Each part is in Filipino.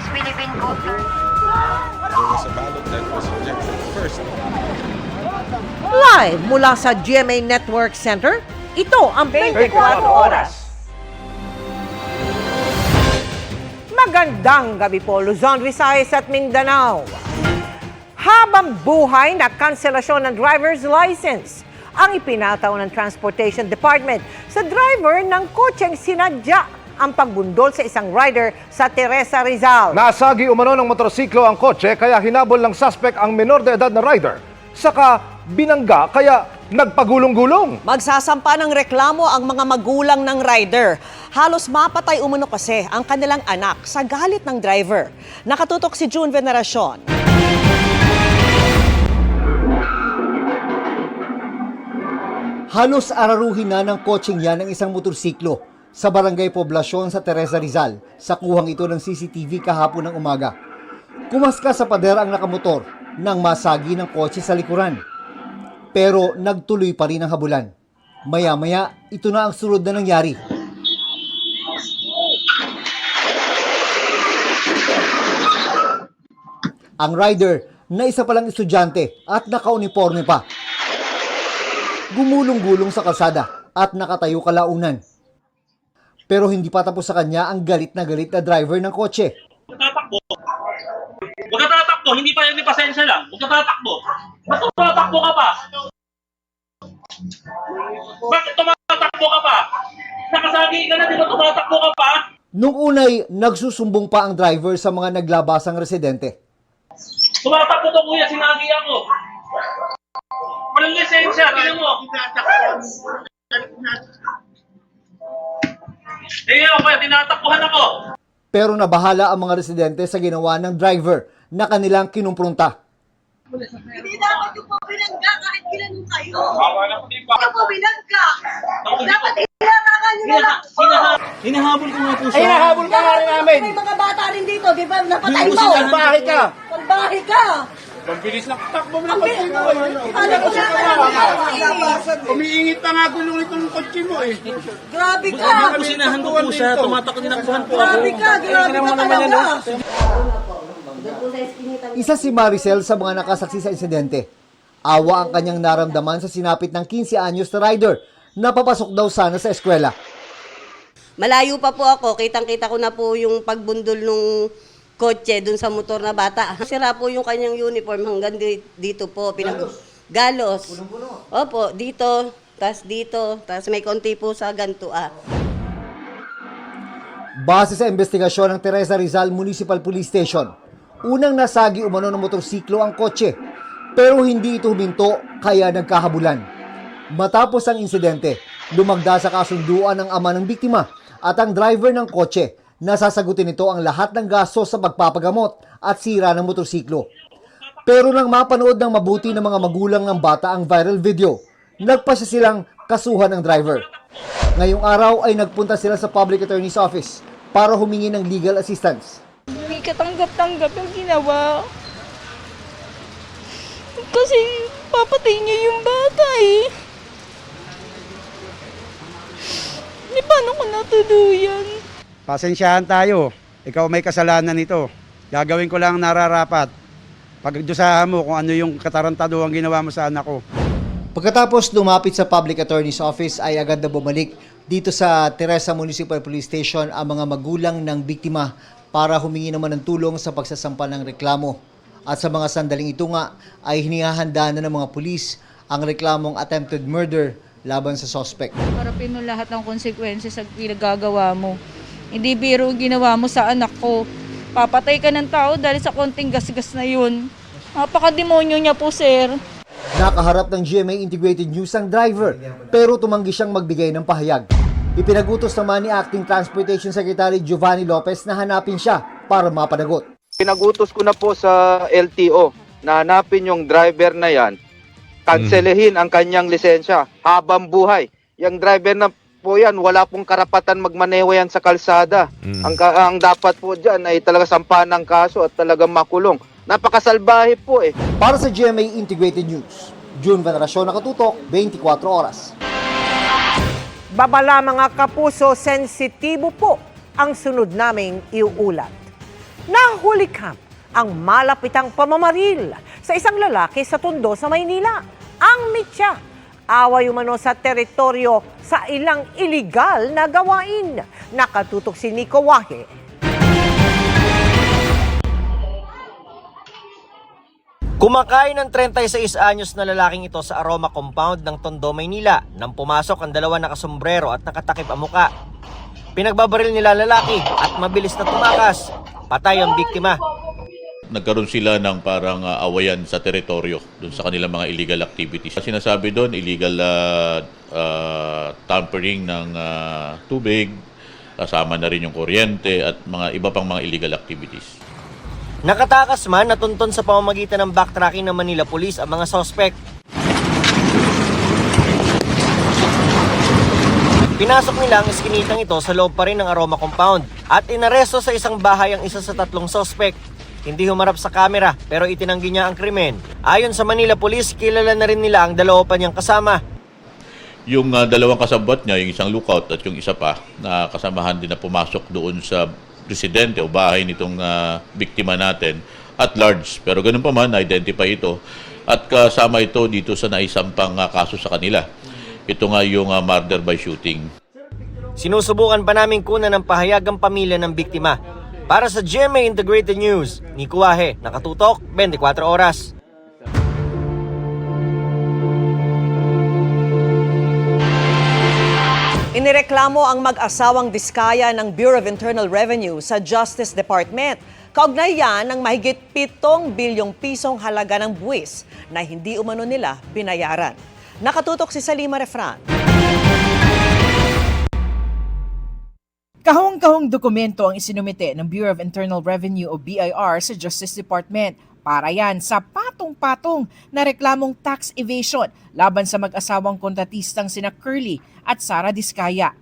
West Philippine voter. There was a ballot that was rejected first. Live mula sa GMA Network Center, ito ang 24 Oras. Magandang gabi po, Luzon, Visayas at Mindanao. Habang buhay na kanselasyon ng driver's license ang ipinataw ng Transportation Department sa driver ng kotseng sinadya ang pagbundol sa isang rider sa Teresa Rizal. Nasagi umano ng motorsiklo ang kotse kaya hinabol ng suspect ang menor de edad na rider. Saka binangga kaya nagpagulong-gulong. Magsasampa ng reklamo ang mga magulang ng rider. Halos mapatay umano kasi ang kanilang anak sa galit ng driver. Nakatutok si June Veneracion. Halos araruhin na ng kotseng yan ng isang motorsiklo sa Barangay Poblasyon sa Teresa Rizal sa kuhang ito ng CCTV kahapon ng umaga. Kumaska sa pader ang nakamotor nang masagi ng kotse sa likuran. Pero nagtuloy pa rin ang habulan. Maya-maya, ito na ang sunod na nangyari. Ang rider na isa palang estudyante at nakauniforme pa. Gumulong-gulong sa kalsada at nakatayo kalaunan. Pero hindi pa tapos sa kanya ang galit na driver ng kotse. Tatakbo. Huwag ka tatakbo, hindi pasensya lang. Huwag ka tatakbo. Bakit tumatakbo ka pa? Bakit tumatakbo ka pa? Nakasagi ka na, di ba tumatakbo ka pa? Nung unay, nagsusumbong pa ang driver sa mga naglabasang residente. Tumatakbo to kuya, sinagi ako. Walang lisensya, tingnan mo. Tingnan mo kuya, tinatakbuhan ako. Pero nabahala ang mga residente sa ginawa ng driver na kanilang kinumpronta. Hindi dapat yung pabinangga kahit ginanong kayo. Hindi pa. Yung pabinangga. Dapat ilarangan nyo na lang. Hinahabol ko nga po siya. Ay, nahabol ka nga rin namin. May mga bata rin dito, di ba? Napatay mo. Bahay ka. Pagbahay ka. Pagbilis na takbo mo na Ang kotse mo. Alam ko na Umiingit pa nga gulong itong kotse mo eh. Grabe ka. Sinahan ko po siya, tinakbuhan po ako. Grabe ka talaga. Isa si Maricel sa mga nakasaksi sa insidente. Awa ang kanyang naramdaman sa sinapit ng 15 anyos na rider na papasok daw sana sa eskwela. Malayo pa po ako, kitang-kita ko na po yung pagbundol nung kotse dun sa motor na bata. Sira po yung kanyang uniform hanggang dito po. Galos. Opo, dito, tas may konti po sa gantua. Base sa investigasyon ng Teresa Rizal Municipal Police Station, unang nasagi umano ng motorsiklo ang kotse, pero hindi ito huminto kaya nagkahabulan. Matapos ang insidente, lumagda sa kasunduan ng ama ng biktima at ang driver ng kotse na sasagutin nito ang lahat ng gastos sa pagpapagamot at sira ng motorsiklo. Pero nang mapanood ng mabuti ng mga magulang ng bata ang viral video, nagpasya silang kasuhan ng driver. Ngayong araw ay nagpunta sila sa Public Attorney's Office para humingi ng legal assistance. Hindi katanggap-tanggap yung ginawa. Kasi papatay niya yung bata eh. Di paano ko natuluyan? Pasensyahan tayo. Ikaw may kasalanan nito. Gagawin ko lang nararapat. Pagdusahan mo kung ano yung katarantaduhan ginawa mo sa anak ko. Pagkatapos lumapit sa Public Attorney's Office ay agad na bumalik dito sa Teresa Municipal Police Station ang mga magulang ng biktima para humingi naman ng tulong sa pagsasampa ng reklamo. At sa mga sandaling ito nga ay hinihahanda na ng mga pulis ang reklamong attempted murder laban sa suspect. Harapin mo lahat ng konsekwensya sa pinagagawa mo. Hindi biro ginawa mo sa anak ko. Papatay ka ng tao dahil sa konting gasgas na yun. Napaka-demonyo niya po, sir. Nakaharap ng GMA Integrated News ang driver pero tumanggi siyang magbigay ng pahayag. Ipinagutos naman ni Acting Transportation Secretary Giovanni Lopez na hanapin siya para mapanagot. Pinagutos ko na po sa LTO na hanapin yung driver na yan, kanselehin ang kanyang lisensya habang buhay. Yung driver na po yan, wala pong karapatan magmaneho yan sa kalsada. Ang dapat po dyan ay talaga sampahan ng kaso at talagang makulong. Napakasalbahe po eh. Para sa GMA Integrated News, June Veneracion, nakatutok, 24 Oras. Babala mga kapuso, sensitibo po ang sunod naming iuulat. Nahuli camp ang malapitang pamamaril sa isang lalaki sa Tondo sa Maynila. Ang mitya, away umano sa teritoryo sa ilang iligal na gawain. Nakatutok si Nico Wahe. Kumakain ng 36 anyos na lalaking ito sa Aroma Compound ng Tondo, Maynila nang pumasok ang dalawa nakasombrero at nakatakip ang muka. Pinagbabaril nila lalaki at mabilis na tumakas. Patay ang biktima. Nagkaroon sila ng parang awayan sa teritoryo doon sa kanilang mga illegal activities. Sinasabi doon, illegal tampering ng tubig, kasama na rin yung kuryente at mga iba pang mga illegal activities. Nakatakas man natunton sa pamamagitan ng backtracking ng Manila Police ang mga suspect. Pinasok nila ang iskinitang ito sa loob pa rin ng Aroma Compound at inaresto sa isang bahay ang isa sa tatlong suspect. Hindi humarap sa kamera pero itinanggi niya ang krimen. Ayon sa Manila Police, kilala na rin nila ang dalawa pa niyang kasama. Yung dalawang kasabwat niya, yung isang lookout at yung isa pa, na kasamahan din na pumasok doon sa residente o bahay nitong biktima natin at large. Pero ganun pa man, na-identify ito at kasama ito dito sa naisampang kaso sa kanila. Ito nga yung murder by shooting. Sinusubukan pa namin kunan ng pahayag ang pamilya ng biktima. Para sa GMA Integrated News, Nico Wahe, nakatutok 24 oras. Inireklamo ang mag-asawang Diskaya ng Bureau of Internal Revenue sa Justice Department. Kaugnay yan ng mahigit 7 bilyong pisong halaga ng buwis na hindi umano nila binayaran. Nakatutok si Salima Refran. Kahong-kahong dokumento ang isinumite ng Bureau of Internal Revenue o BIR sa Justice Department. Para yan sa patong-patong na reklamong tax evasion laban sa mag-asawang kontratistang sina Curly at Sara Diskaya.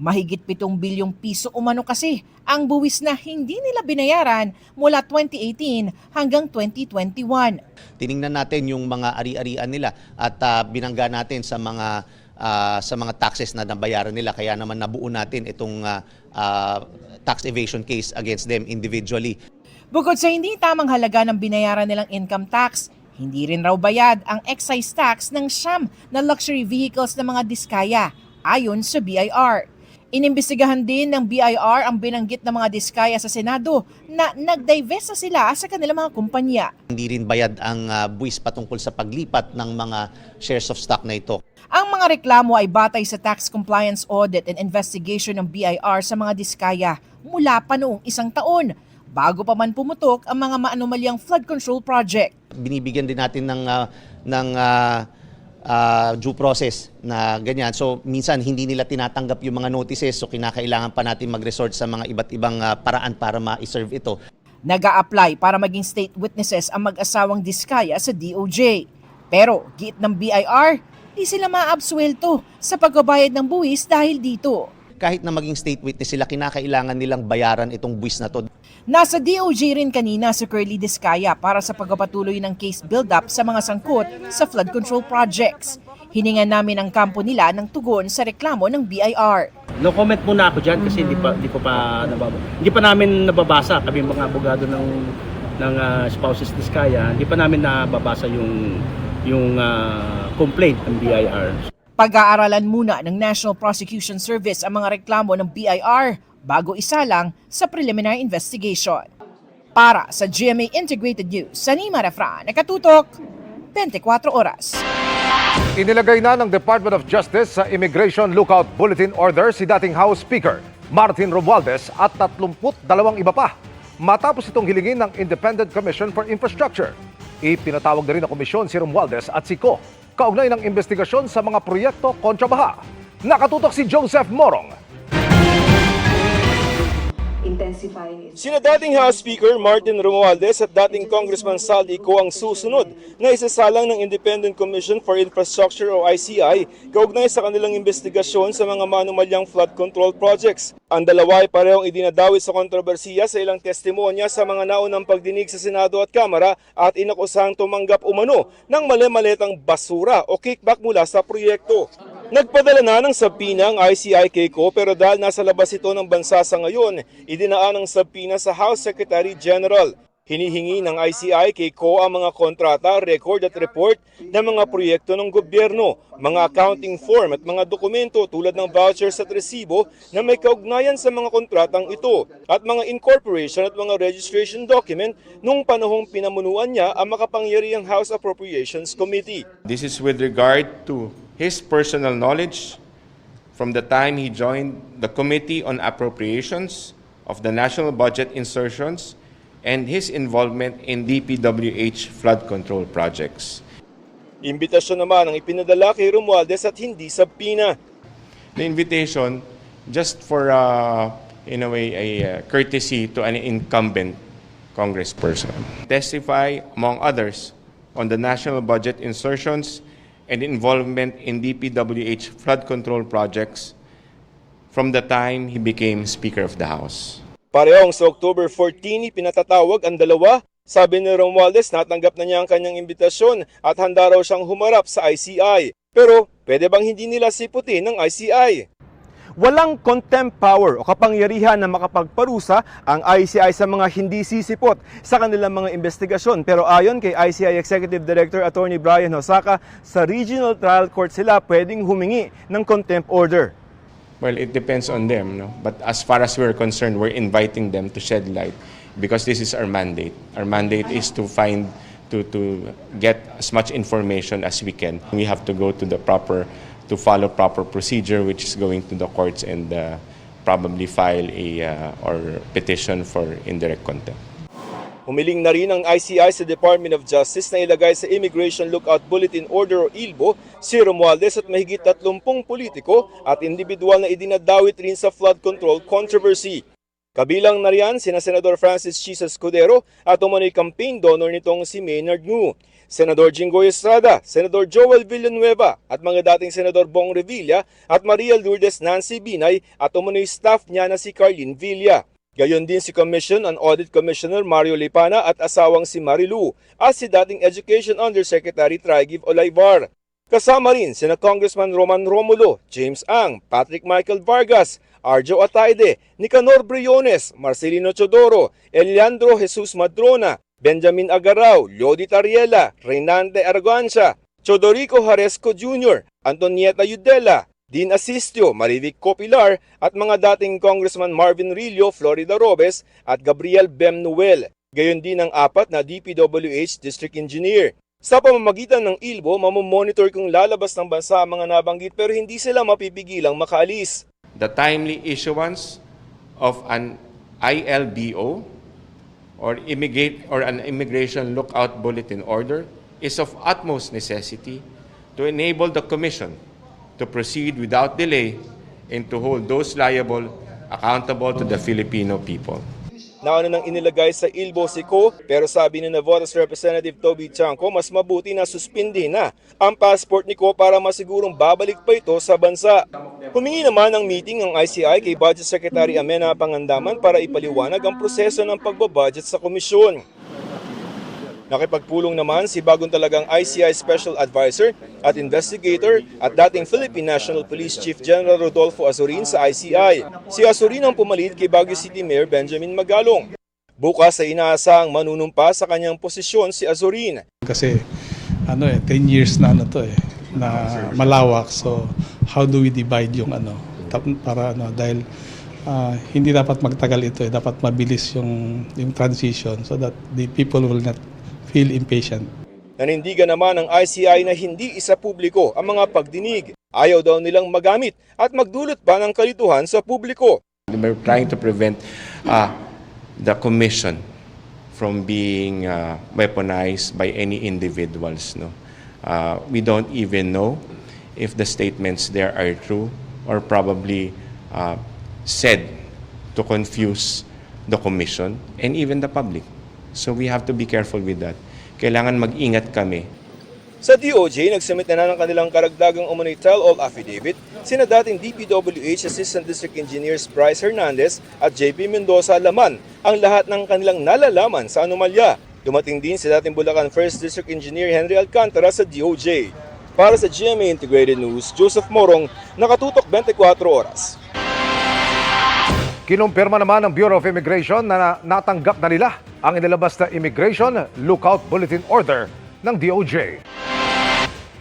Mahigit 7 bilyong piso umano kasi ang buwis na hindi nila binayaran mula 2018 hanggang 2021. Tiningnan natin yung mga ari-arian nila at binangga natin sa mga taxes na nabayaran nila, kaya naman nabuo natin itong tax evasion case against them individually. Bukod sa hindi tamang halaga ng binayaran nilang income tax, hindi rin raw bayad ang excise tax ng siyam na luxury vehicles ng mga Diskaya, ayon sa BIR. Inimbestigahan din ng BIR ang binanggit ng mga Diskaya sa Senado na nag-divest na sila sa kanilang mga kumpanya. Hindi rin bayad ang buwis patungkol sa paglipat ng mga shares of stock na ito. Ang mga reklamo ay batay sa tax compliance audit and investigation ng BIR sa mga Diskaya mula pa noong 1 taon. Bago pa man pumutok ang mga maanomalyang flood control project. Binibigyan din natin ng due process na ganyan. So minsan hindi nila tinatanggap yung mga notices, so kinakailangan pa natin mag-resort sa mga iba't ibang paraan para ma-serve ito. Nag-a-apply para maging state witnesses ang mag-asawang Diskaya sa DOJ. Pero giit ng BIR, di sila maabsuelto sa pagbabayad ng buwis dahil dito. Kahit na maging state witness sila, kinakailangan nilang bayaran itong buwis na to. Nasa DOJ rin kanina si Curly Diskaya para sa pagpapatuloy ng case build-up sa mga sangkot sa flood control projects. Hiningan namin ang kampo nila ng tugon sa reklamo ng BIR. No comment muna ako dyan kasi hindi pa namin nababasa, kami mga abogado ng spouses Diskaya, hindi pa namin nababasa yung complaint ng BIR. Pag-aaralan muna ng National Prosecution Service ang mga reklamo ng BIR bago isalang sa preliminary investigation. Para sa GMA Integrated News, Salima Refran, nakatutok 24 oras. Inilagay na ng Department of Justice sa Immigration Lookout Bulletin Order si dating House Speaker Martin Romualdez at 32 iba pa matapos itong hilingin ng Independent Commission for Infrastructure. Ipinatawag na rin ng komisyon si Romualdez at si Co kaugnay ng investigasyon sa mga proyekto kontra baha. Nakatutok si Joseph Morong. Sina dating House Speaker Martin Romualdez at dating Congressman Saldi Co ang susunod na isasalang ng Independent Commission for Infrastructure o ICI kaugnay sa kanilang investigasyon sa mga manumalyang flood control projects. Ang dalawa ay parehong idinadawit sa kontrobersiya sa ilang testimonya sa mga naunang pagdinig sa Senado at Kamara at inakusahang tumanggap umano ng mali-malitang basura o kickback mula sa proyekto. Nagpadala na ng sabina ang ICI kay Ko pero dahil nasa labas ito ng bansa sa ngayon, idinaan ang sabina sa House Secretary General. Hinihingi ng ICI kay Ko ang mga kontrata, record at report ng mga proyekto ng gobyerno, mga accounting form at mga dokumento tulad ng vouchers at resibo na may kaugnayan sa mga kontratang ito at mga incorporation at mga registration document nung panahong pinamunuan niya ang makapangyarihang House Appropriations Committee. This is with regard to his personal knowledge from the time he joined the Committee on Appropriations of the National Budget Insertions and his involvement in DPWH flood control projects. Imbitasyon naman ang ipinadala kay Romualdez at hindi sabina. The invitation, just for, in a way, a courtesy to an incumbent congressperson. Testify, among others, on the national budget insertions and involvement in DPWH flood control projects from the time he became Speaker of the House. Parehong sa October 14, pinatatawag ang dalawa. Sabi ni Romualdez, natanggap na niya ang kanyang imbitasyon at handa raw siyang humarap sa ICI. Pero pwede bang hindi nila siputin ng ICI? Walang contempt power o kapangyarihan na makapagparusa ang ICI sa mga hindi sisipot sa kanilang mga investigasyon. Pero ayon kay ICI Executive Director Attorney Brian Hosaka, sa Regional Trial Court sila pwedeng humingi ng contempt order. Well, it depends on them, no? But as far as we're concerned, we're inviting them to shed light because this is our mandate. Our mandate is to get as much information as we can. We have to go to follow proper procedure, which is going to the courts and probably file or petition for indirect contempt. Humiling na rin ang ICI sa Department of Justice na ilagay sa Immigration Lookout Bulletin Order o ILBO si Romualdez at mahigit 30 politiko at individual na idinadawit rin sa flood control controversy. Kabilang na riyan sina Senador Francis Chisa Escudero at umano'y campaign donor nitong si Maynard Ngu, Senador Jinggoy Estrada, Senador Joel Villanueva at mga dating Senador Bong Revilla at Maria Lourdes Nancy Binay at umano'y staff niya na si Carlin Villa. Gayon din si Commission on Audit Commissioner Mario Lipana at asawang si Marilu at si dating Education Undersecretary Traigiv Olayvar. Kasama rin sina Congressman Roman Romulo, James Ang, Patrick Michael Vargas, Arjo Ataide, Nicanor Briones, Marcelino Chodoro, Eliandro Jesus Madrona, Benjamin Agarao, Lodi Tariela, Reynante Argancia, Chodorico Jaresco Jr., Antonieta Yudela, Dean Asistio, Marivic Copilar at mga dating Congressman Marvin Rillo, Florida Robes at Gabriel Bem Noel. Gayon din ang 4 na DPWH District Engineer. Sa pamamagitan ng ILBO, mamomonitor kung lalabas ng bansa ang mga nabanggit pero hindi sila mapipigilang makaalis. The timely issuance of an ILBO or an Immigration Lookout Bulletin Order is of utmost necessity to enable the Commission to proceed without delay and to hold those liable accountable to the Filipino people. Nauna nang inilagay sa ILBO si Ko, pero sabi ni Navotas Representative Toby Chanco, mas mabuti na suspindi na ang passport ni Ko para masigurong babalik pa ito sa bansa. Humingi naman ng meeting ang ICI kay Budget Secretary Amena Pangandaman para ipaliwanag ang proseso ng pagbabudget sa komisyon. Nakipagpulong naman si bagong talagang ICI Special Advisor at Investigator at dating Philippine National Police Chief General Rodolfo Azurin sa ICI. Si Azurin ang pumalit kay Baguio City Mayor Benjamin Magalong. Bukas ay inaasahang manunumpa sa kanyang posisyon si Azurin. Kasi 10 years na na malawak. So how do we divide yung para dahil hindi dapat magtagal ito, dapat mabilis yung transition so that the people will not feel impatient. Nanindigan naman ng ICI na hindi isa publiko ang mga pagdinig. Ayaw daw nilang magamit at magdulot pa ng kalituhan sa publiko. We're trying to prevent the commission from being weaponized by any individuals. No, we don't even know if the statements there are true or probably said to confuse the commission and even the public. So we have to be careful with that. Kailangan mag-ingat kami. Sa DOJ, nagsumit na ng kanilang karagdagang umano'y tell-all affidavit sina dating DPWH Assistant District Engineers Bryce Hernandez at JP Mendoza laman ang lahat ng kanilang nalalaman sa anomalya. Dumating din si dating Bulacan 1st District Engineer Henry Alcantara sa DOJ. Para sa GMA Integrated News, Joseph Morong, nakatutok 24 oras. Kinumpirma naman ng Bureau of Immigration na natanggap na nila ang inilabas na Immigration Lookout Bulletin Order ng DOJ.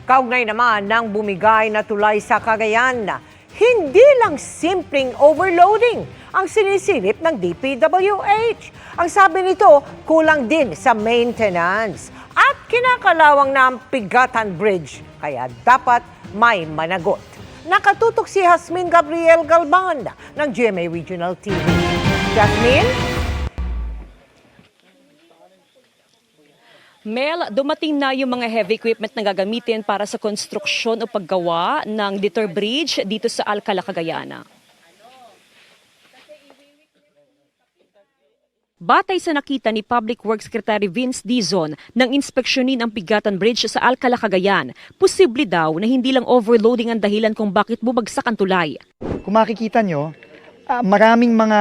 Kaugnay naman ng bumigay na tulay sa Cagayan, hindi lang simpleng overloading ang sinisilip ng DPWH. Ang sabi nito, kulang din sa maintenance at kinakalawang na ang Pigatan Bridge, kaya dapat may managot. Nakatutok si Jasmine Gabriel Galban ng GMA Regional TV. Jasmine? Mel, dumating na yung mga heavy equipment na gagamitin para sa konstruksyon o paggawa ng Detour Bridge dito sa Alcala, Cagayan. Batay sa nakita ni Public Works Secretary Vince Dizon nang inspeksyonin ang Pigatan Bridge sa Alcala, Cagayan, posible daw na hindi lang overloading ang dahilan kung bakit bumagsak ang tulay. Kung makikita nyo, maraming mga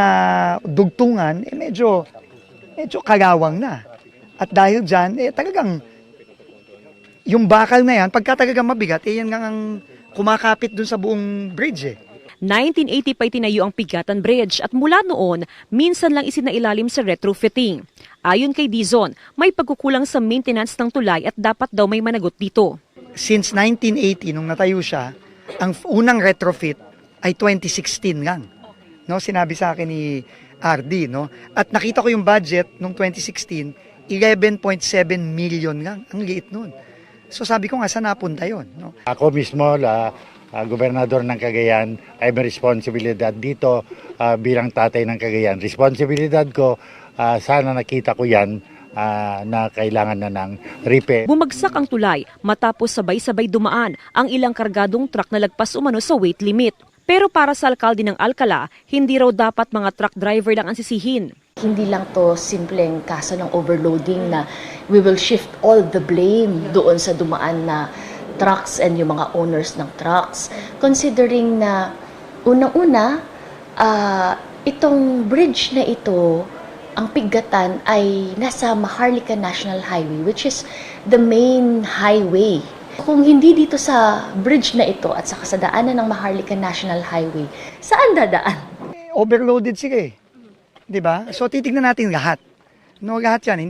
dugtungan, medyo kalawang na. At dahil dyan, talagang yung bakal na yan, pagka talagang mabigat, yan nga ang kumakapit dun sa buong bridge. 1980 pa itinayo ang Pigatan Bridge at mula noon, minsan lang isinailalim sa retrofitting. Ayon kay Dizon, may pagkukulang sa maintenance ng tulay at dapat daw may managot dito. Since 1980, nung natayo siya, ang unang retrofit ay 2016 lang. No, sinabi sa akin ni RD, no? At nakita ko yung budget nung 2016, 11.7 million lang. Ang liit nun. So sabi ko nga, saan napunta yun? No? Ako mismo, gobernador ng Cagayan, ay may responsibilidad dito bilang tatay ng Cagayan. Responsibilidad ko, sana nakita ko yan na kailangan na ng repair. Bumagsak ang tulay matapos sabay-sabay dumaan ang ilang kargadong truck na lagpas umano sa weight limit. Pero para sa alkalde ng Alcala, hindi raw dapat mga truck driver lang ang sisihin. Hindi lang to simpleng kaso ng overloading na we will shift all the blame doon sa dumaan na trucks and yung mga owners ng trucks. Considering na unang-una, itong bridge na ito, ang Pigatan ay nasa Maharlika National Highway, which is the main highway. Kung hindi dito sa bridge na ito at sa kasadaanan ng Maharlika National Highway, saan dadaan? Overloaded sila eh. 'Di ba? So titingnan natin lahat. No, lahat 'yan.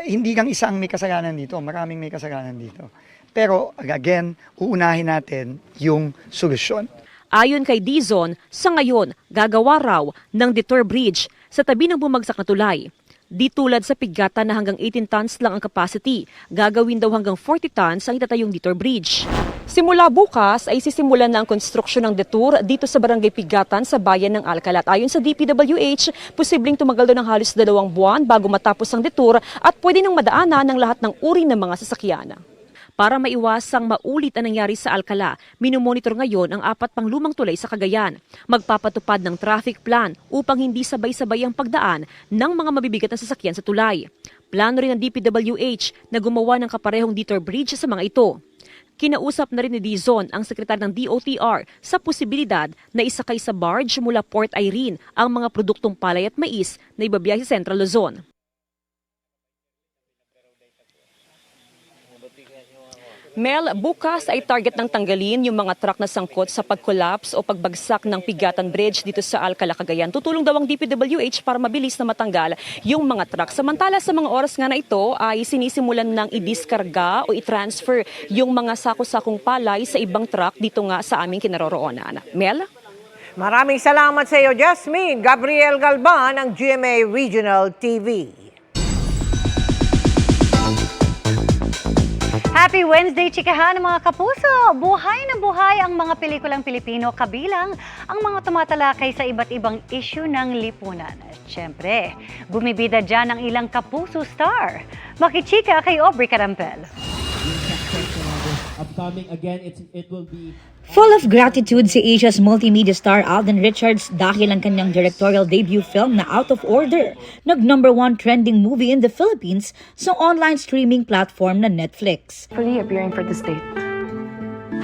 Hindi kang isa ang may kasalanan dito, maraming may kasalanan dito. Pero again, uunahin natin yung solusyon. Ayon kay Dizon, sa ngayon gagawa raw ng Detour Bridge sa tabi ng bumagsak na tulay. Di tulad sa Pigatan na hanggang 18 tons lang ang capacity, gagawin daw hanggang 40 tons ang itatayong Detour Bridge. Simula bukas ay sisimulan na ang konstruksyon ng detour dito sa Barangay Pigatan sa bayan ng Alcala. At ayon sa DPWH, posibleng tumagal daw ng halos 2 buwan bago matapos ang detour at pwede nang madaanan ng lahat ng uri ng mga sasakyan. Para maiwasang maulit ang nangyari sa Alcala, minomonitor ngayon ang 4 pang lumang tulay sa Cagayan. Magpapatupad ng traffic plan upang hindi sabay-sabay ang pagdaan ng mga mabibigat na sasakyan sa tulay. Plano rin ng DPWH na gumawa ng kaparehong Detour Bridge sa mga ito. Kinausap na rin ni Dizon ang sekretary ng DOTR sa posibilidad na isakay sa barge mula Port Irene ang mga produktong palay at mais na ibabiyahe sa Central Luzon. Mel, bukas ay target ng tanggalin yung mga truck na sangkot sa pag-collapse o pagbagsak ng Pigatan Bridge dito sa Alcala, Cagayan. Tutulong daw ang DPWH para mabilis na matanggal yung mga truck. Samantala sa mga oras nga na ito ay sinisimulan ng idiskarga o i-transfer yung mga sako-sakong palay sa ibang truck dito nga sa aming kinaroroonan. Mel? Maraming salamat sa iyo, Jasmine Gabriel Galban ng GMA Regional TV. Happy Wednesday, chikahan mga kapuso! Buhay na buhay ang mga pelikulang Pilipino kabilang ang mga tumatalakay sa iba't ibang issue ng lipunan. At syempre, bumibida dyan ang ilang kapuso star. Makichika kay Aubrey Carampel. Upcoming again, it will be... Full of gratitude si Asia's multimedia star Alden Richards dahil ang kanyang directorial debut film na Out of Order, nag-#1 trending movie in the Philippines sa online streaming platform na Netflix. Fully appearing for the state.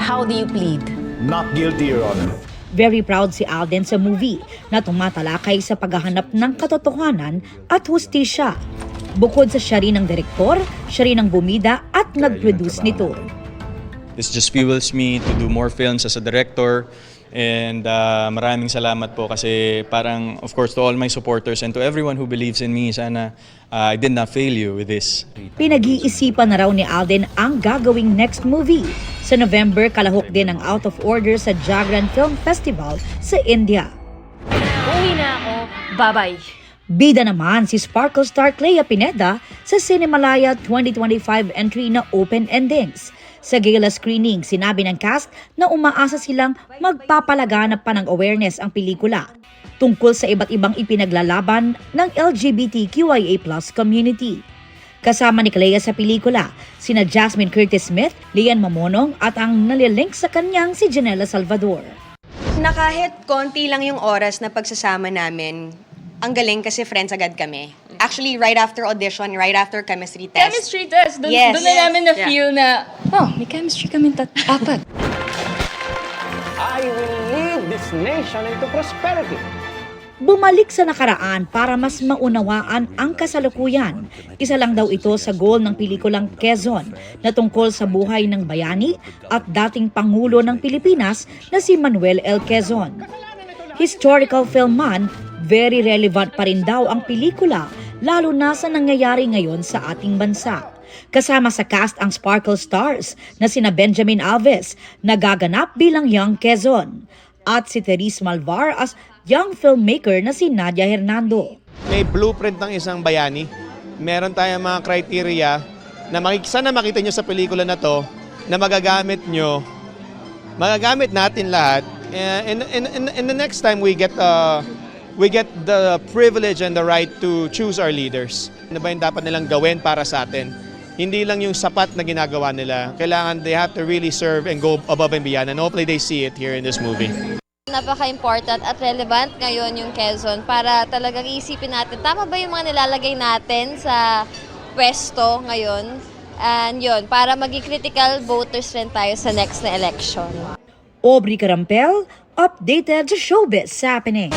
How do you plead? Not guilty, Your Honor. Very proud si Alden sa movie na tumatalakay sa paghahanap ng katotohanan at hustisya. Bukod sa siya rin ang direktor, siya rin ang bumida at nag-produce nito. This just fuels me to do more films as a director. And maraming salamat po kasi parang, of course, to all my supporters and to everyone who believes in me, sana I did not fail you with this. Pinag-iisipan na raw ni Alden ang gagawing next movie. Sa November, kalahok din ang Out of Order sa Jagran Film Festival sa India. Uwi na ako. Bye-bye. Bida naman si Sparkle star Clea Pineda sa Cinemalaya 2025 entry na Open Endings. Sa gala screening, sinabi ng cast na umaasa silang magpapalaganap pa ng awareness ang pelikula tungkol sa iba't ibang ipinaglalaban ng LGBTQIA+ community. Kasama ni Clea sa pelikula, sina Jasmine Curtis Smith, Lian Mamonong at ang nalilink sa kanyang si Janela Salvador. Na kahit konti lang yung oras na pagsasama namin, ang galing kasi friends agad kami. Actually, right after audition, right after chemistry test. Chemistry test! Doon na namin na-feel na, may chemistry kami apat. I will lead this nation into prosperity. Bumalik sa nakaraan para mas maunawaan ang kasalukuyan. Isa lang daw ito sa goal ng pelikulang Quezon na tungkol sa buhay ng bayani at dating Pangulo ng Pilipinas na si Manuel L. Quezon. Historical film man, very relevant pa rin daw ang pelikula lalo na sa nangyayari ngayon sa ating bansa. Kasama sa cast ang Sparkle stars na sina Benjamin Alves na gaganap bilang Young Quezon at si Therese Malvar as young filmmaker na si Nadia Hernando. May blueprint ng isang bayani. Meron tayong mga criteria na sana makita nyo sa pelikula na to na magagamit natin lahat. And the next time we get the privilege and the right to choose our leaders. Ano ba yung dapat nilang gawin para sa atin? Hindi lang yung sapat na ginagawa nila. Kailangan they have to really serve and go above and beyond. And hopefully they see it here in this movie. Napaka-important at relevant ngayon yung Quezon para talagang isipin natin, tama ba yung mga nilalagay natin sa pwesto ngayon? And yun, para maging critical voters rin tayo sa next na election. Aubrey Carampel, updated sa showbiz happening.